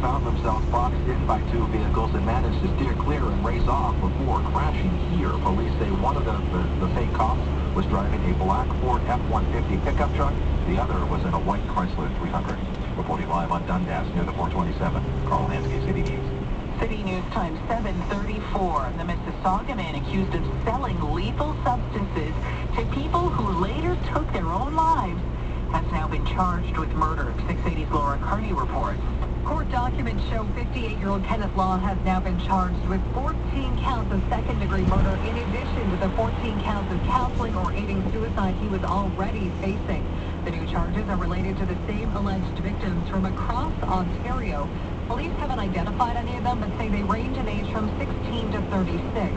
found themselves boxed in by two vehicles and managed to steer clear and race off before crashing here. Police say one of the fake cops was driving a black Ford F-150 pickup truck. The other was in a white Chrysler 300. Reporting live on Dundas near the 427. Carl Hansky, City News. City News Time 7:34. The Mississauga man accused of selling lethal substances to people who later took their own lives has now been charged with murder. 680's Laura Carney reports. Court documents show 58-year-old Kenneth Law has now been charged with 14 counts of second-degree murder in addition to the 14 counts of counseling or aiding suicide he was already facing. The new charges are related to the same alleged victims from across Ontario. Police haven't identified any of them, but say they range in age from 16 to 36.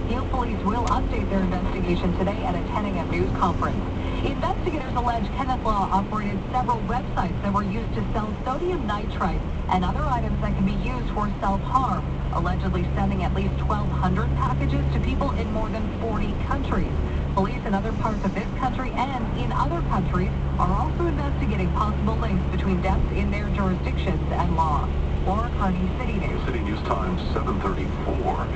Peel Police will update their investigation today at a 10 a.m. news conference. Investigators allege Kenneth Law operated several websites that were used to sell sodium nitrite and other items that can be used for self-harm, allegedly sending at least 1,200 packages to people in more than 40 countries. Police in other parts of this country and in other countries are also investigating possible links between deaths in their jurisdictions and Law. Laura Carney, City News. City News Time 7:34.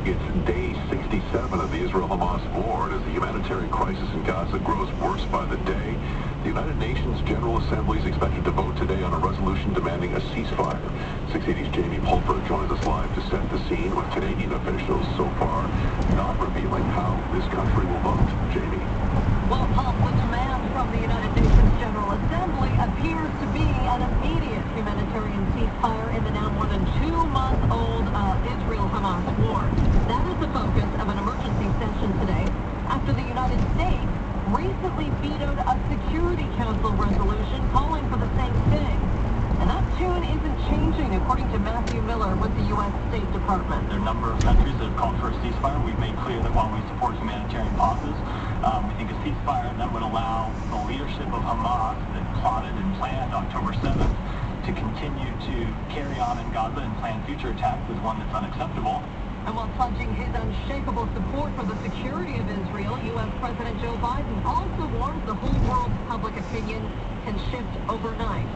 It's day 67 of the Israel-Hamas war, and as the humanitarian crisis in Gaza grows worse by the day, the United Nations General Assembly is expected to vote today on a resolution demanding a ceasefire. 680's Jamie Pulper joins us live to set the scene, with Canadian officials so far not revealing how this country will vote. Jamie. Well, Paul, the demand from the United Nations General Assembly appears to be an immediate humanitarian ceasefire in the now more than 2-month-old Israel-Hamas war. That is the focus of an emergency session today after the United States recently vetoed a Security Council resolution calling for the same thing. And that tune isn't changing, according to Matthew Miller with the U.S. State Department. There are a number of countries that have called for a ceasefire. We've made clear that while we support humanitarian pauses, we think a ceasefire that would allow the leadership of Hamas that plotted and planned October 7th to continue to carry on in Gaza and plan future attacks is one that's unacceptable. And while pledging his unshakable support for the security of Israel, U.S. President Joe Biden also warns the whole world's public opinion can shift overnight.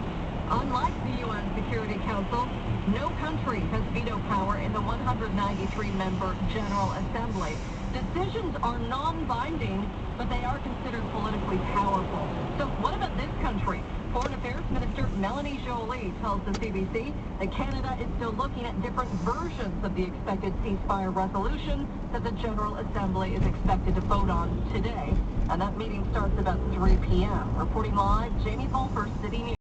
Unlike the UN Security Council, no country has veto power in the 193-member General Assembly. Decisions are non-binding, but they are considered politically powerful. So what about this country? Foreign Affairs Minister Melanie Joly tells the CBC that Canada is still looking at different versions of the expected ceasefire resolution that the General Assembly is expected to vote on today. And that meeting starts about 3 p.m. Reporting live, Jamie Pulper, City News.